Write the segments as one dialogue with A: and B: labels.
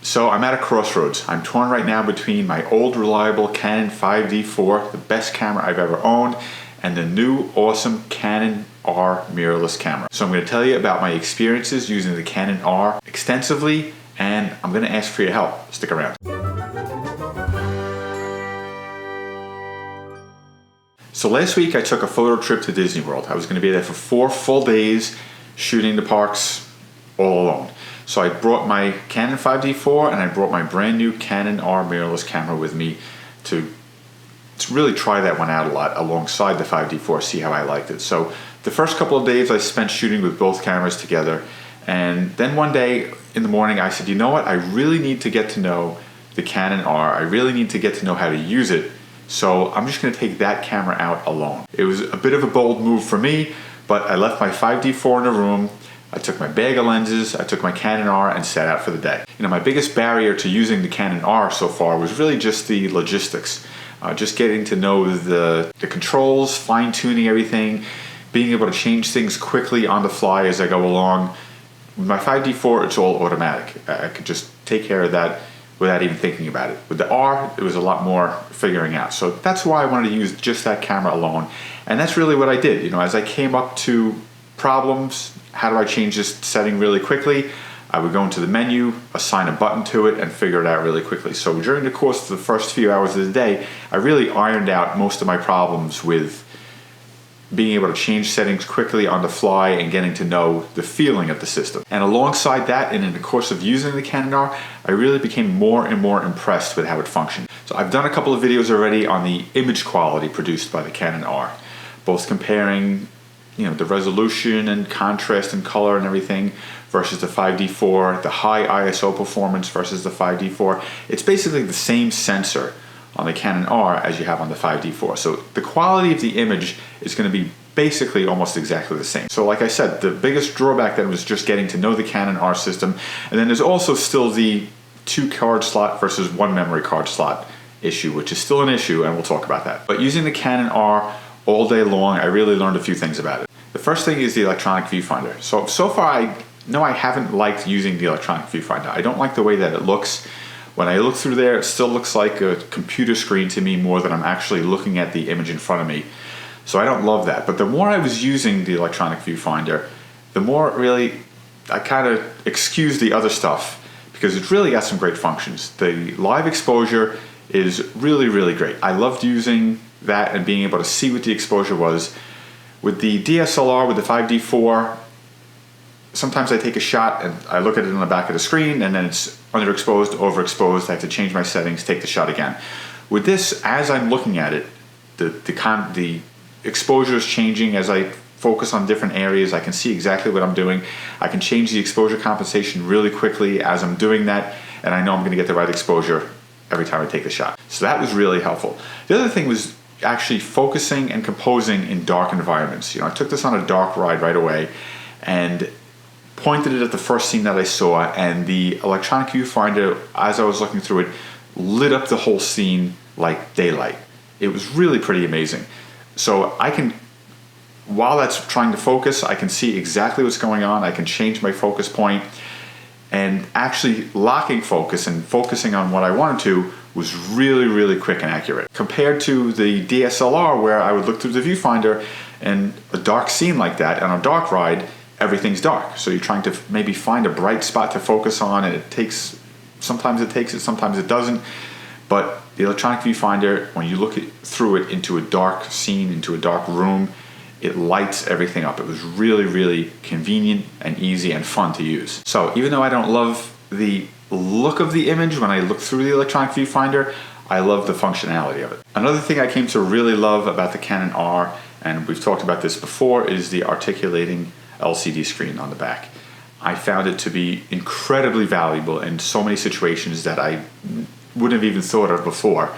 A: So I'm at a crossroads. I'm torn right now between my old reliable Canon 5D4, the best camera I've ever owned, and the new awesome Canon R mirrorless camera. So I'm going to tell you about my experiences using the Canon R extensively, and I'm going to ask for your help. Stick around. So last week I took a photo trip to Disney World. I was going to be there for 4 full days shooting the parks all alone. So I brought my Canon 5D4 and I brought my brand new Canon R mirrorless camera with me to really try that one out a lot alongside the 5D4, see how I liked it. So the first couple of days I spent shooting with both cameras together, and then one day in the morning I said, you know what, I really need to get to know the Canon R. I really need to get to know how to use it, so I'm just going to take that camera out alone. It was a bit of a bold move for me, but I left my 5D4 in the room. I took my bag of lenses, I took my Canon R and set out for the day. You know, my biggest barrier to using the Canon R so far was really just the logistics. Just getting to know the controls, fine-tuning everything, being able to change things quickly on the fly as I go along. With my 5D4, it's all automatic. I could just take care of that without even thinking about it. With the R, it was a lot more figuring out. So that's why I wanted to use just that camera alone. And that's really what I did. You know, as I came up to problems, how do I change this setting really quickly? I would go into the menu, assign a button to it, and figure it out really quickly. So during the course of the first few hours of the day, I really ironed out most of my problems with being able to change settings quickly on the fly and getting to know the feeling of the system. And alongside that, and in the course of using the Canon R, I really became more and more impressed with how it functioned. So I've done a couple of videos already on the image quality produced by the Canon R, both comparing the resolution and contrast and color and everything versus the 5D4, the high ISO performance versus the 5D4. It's basically the same sensor on the Canon R as you have on the 5D4. So the quality of the image is going to be basically almost exactly the same. So like I said, the biggest drawback then was just getting to know the Canon R system. And then there's also still the 2 card slot versus 1 memory card slot issue, which is still an issue, and we'll talk about that. But using the Canon R all day long, I really learned a few things about it. The first thing is the electronic viewfinder. So far I know I haven't liked using the electronic viewfinder. I don't like the way that it looks. When I look through there, it still looks like a computer screen to me more than I'm actually looking at the image in front of me. So I don't love that. But the more I was using the electronic viewfinder, the more really I kind of excuse the other stuff, because it's really got some great functions. The live exposure is really, really great. I loved using that and being able to see what the exposure was. With the DSLR, with the 5D4, sometimes I take a shot and I look at it on the back of the screen and then it's underexposed, overexposed. I have to change my settings, take the shot again. With this, as I'm looking at it, the exposure is changing as I focus on different areas. I can see exactly what I'm doing. I can change the exposure compensation really quickly as I'm doing that, and I know I'm going to get the right exposure every time I take the shot. So that was really helpful. The other thing was actually focusing and composing in dark environments. I took this on a dark ride right away and pointed it at the first scene that I saw, and the electronic viewfinder, as I was looking through it, lit up the whole scene like daylight. It was really pretty amazing. So I can, while that's trying to focus, I can see exactly what's going on. I can change my focus point, and actually locking focus and focusing on what I wanted to was really, really quick and accurate. Compared to the DSLR, where I would look through the viewfinder and a dark scene like that on a dark ride, everything's dark. So you're trying to maybe find a bright spot to focus on, and sometimes it takes it, sometimes it doesn't. But the electronic viewfinder, when you look through it into a dark scene, into a dark room, it lights everything up. It was really, really convenient and easy and fun to use. So even though I don't love the look of the image when I look through the electronic viewfinder, I love the functionality of it. Another thing I came to really love about the Canon R, and we've talked about this before, is the articulating LCD screen on the back. I found it to be incredibly valuable in so many situations that I wouldn't have even thought of before.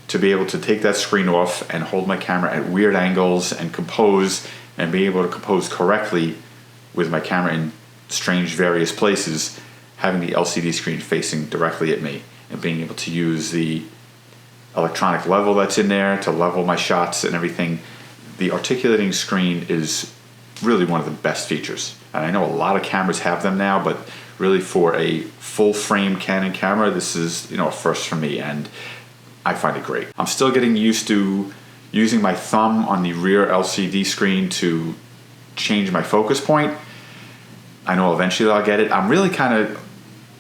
A: To be able to take that screen off and hold my camera at weird angles and compose, and be able to compose correctly with my camera in strange various places, having the LCD screen facing directly at me and being able to use the electronic level that's in there to level my shots and everything. The articulating screen is really one of the best features. And I know a lot of cameras have them now, but really for a full frame Canon camera, this is, you know, a first for me, and I find it great. I'm still getting used to using my thumb on the rear LCD screen to change my focus point. I know eventually I'll get it. I'm really kind of,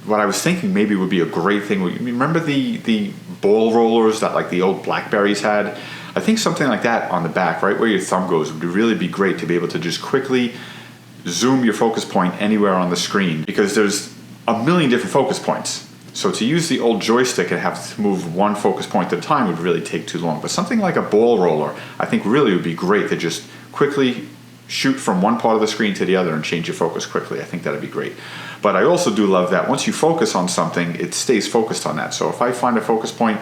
A: what I was thinking maybe would be a great thing. Remember the ball rollers that like the old Blackberries had? I think something like that on the back, right where your thumb goes, would really be great to be able to just quickly zoom your focus point anywhere on the screen, because there's a million different focus points. So to use the old joystick and have to move one focus point at a time would really take too long. But something like a ball roller, I think really would be great to just quickly shoot from one part of the screen to the other and change your focus quickly. I think that'd be great. But I also do love that once you focus on something, it stays focused on that. So if I find a focus point,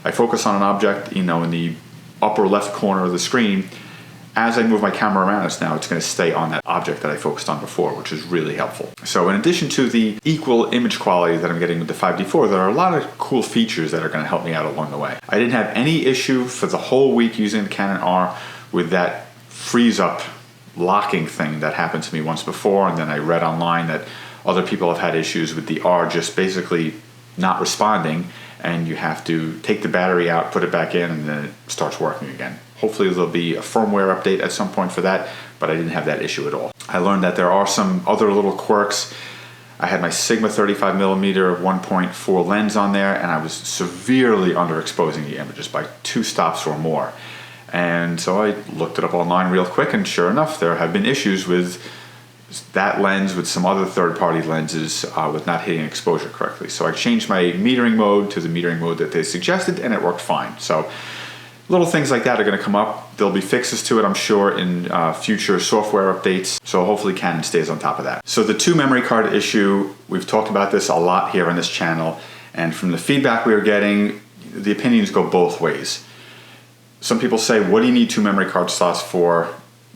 A: I focus on an object, you know, in the upper left corner of the screen, as I move my camera around us now, it's going to stay on that object that I focused on before, which is really helpful. So in addition to the equal image quality that I'm getting with the 5D4, there are a lot of cool features that are going to help me out along the way. I didn't have any issue for the whole week using the Canon R with that freeze up locking thing that happened to me once before, and then I read online that other people have had issues with the R just basically not responding, and you have to take the battery out, put it back in, and then it starts working again. Hopefully there'll be a firmware update at some point for that, but I didn't have that issue at all. I learned that there are some other little quirks. I had my Sigma 35mm 1.4 lens on there, and I was severely underexposing the images by 2 stops or more. And so I looked it up online real quick, and sure enough, there have been issues with that lens with some other third-party lenses with not hitting exposure correctly. So I changed my metering mode to the metering mode that they suggested, and it worked fine. So little things like that are going to come up. There'll be fixes to it, I'm sure, in future software updates. So hopefully Canon stays on top of that. So the 2 memory card issue, we've talked about this a lot here on this channel, and from the feedback we are getting, the opinions go both ways. Some people say, what do you need 2 memory card slots for?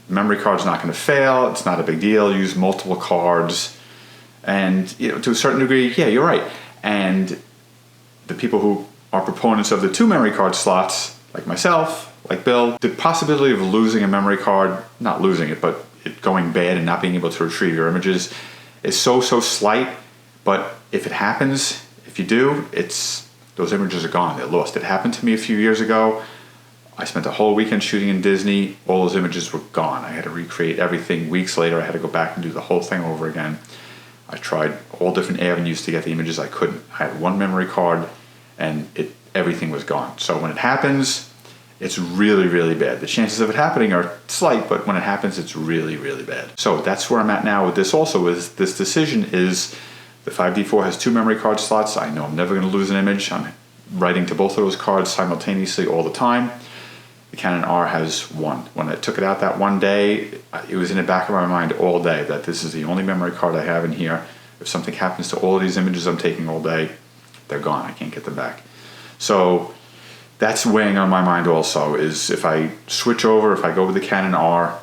A: Memory card's not going to fail. It's not a big deal. Use multiple cards. And you know, to a certain degree, yeah, you're right. And the people who are proponents of the 2 memory card slots, like myself, like Bill, the possibility of losing a memory card, not losing it, but it going bad and not being able to retrieve your images is so slight. But if it happens, if you do, those images are gone. They're lost. It happened to me a few years ago. I spent a whole weekend shooting in Disney. All those images were gone. I had to recreate everything. Weeks later, I had to go back and do the whole thing over again. I tried all different avenues to get the images. I couldn't. I had 1 memory card, and everything was gone. So when it happens, it's really, really bad. The chances of it happening are slight, but when it happens, it's really, really bad. So that's where I'm at now with this also, is this decision is the 5D4 has 2 memory card slots. I know I'm never going to lose an image. I'm writing to both of those cards simultaneously all the time. The Canon R has 1. When I took it out that one day, it was in the back of my mind all day that this is the only memory card I have in here. If something happens to all of these images I'm taking all day, they're gone. I can't get them back. So that's weighing on my mind also, is if I switch over, if I go with the Canon R,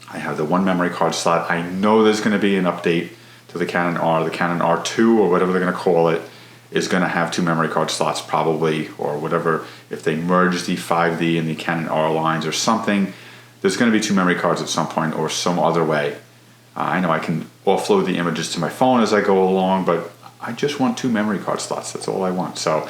A: I have the 1 memory card slot. I know there's going to be an update to the Canon R. The Canon R2, or whatever they're going to call it, is going to have 2 memory card slots probably, or whatever. If they merge the 5D and the Canon R lines or something, there's going to be 2 memory cards at some point or some other way. I know I can offload the images to my phone as I go along, but I just want 2 memory card slots. That's all I want. So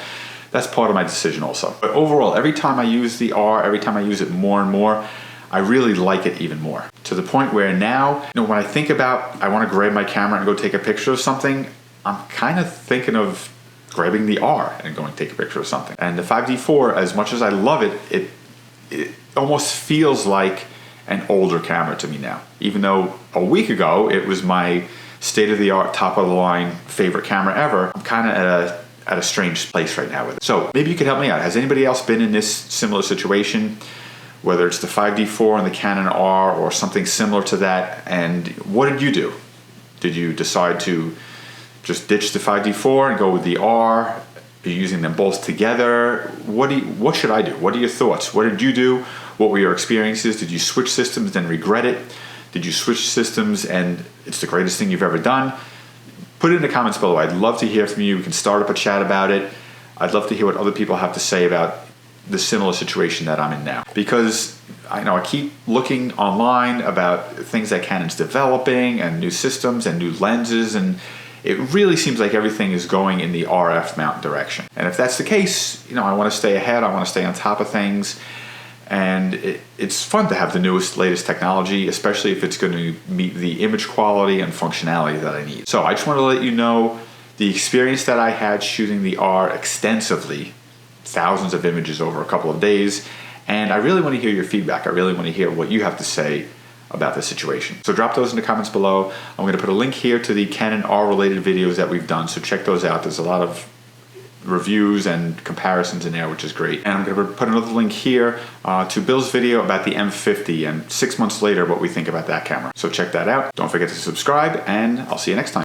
A: that's part of my decision also. But overall, every time I use the R, every time I use it more and more, I really like it even more. To the point where now, you know, when I think about, I want to grab my camera and go take a picture of something, I'm kind of thinking of grabbing the R and going to take a picture of something. And the 5D4, as much as I love it, it almost feels like an older camera to me now. Even though a week ago, it was my state-of-the-art, top-of-the-line favorite camera ever, I'm kind of at a strange place right now with it. So maybe you could help me out. Has anybody else been in this similar situation? Whether it's the 5D4 and the Canon R or something similar to that, and what did you do? Did you decide to just ditch the 5D4 and go with the R? Are you using them both together? What should I do? What are your thoughts? What did you do? What were your experiences? Did you switch systems and regret it? Did you switch systems and it's the greatest thing you've ever done? Put it in the comments below. I'd love to hear from you. We can start up a chat about it. I'd love to hear what other people have to say about the similar situation that I'm in now. Because I know I keep looking online about things that Canon's developing and new systems and new lenses, and it really seems like everything is going in the RF mount direction. And if that's the case, you know, I want to stay ahead, I want to stay on top of things. And it's fun to have the newest, latest technology, especially if it's going to meet the image quality and functionality that I need. So I just want to let you know the experience that I had shooting the R extensively, thousands of images over a couple of days, and I really want to hear your feedback. I really want to hear what you have to say about the situation. So drop those in the comments below. I'm going to put a link here to the Canon R related videos that we've done, so check those out. There's a lot of reviews and comparisons in there, which is great. And I'm going to put another link here to Bill's video about the M50 and 6 months later what we think about that camera. So check that out. Don't forget to subscribe, and I'll see you next time.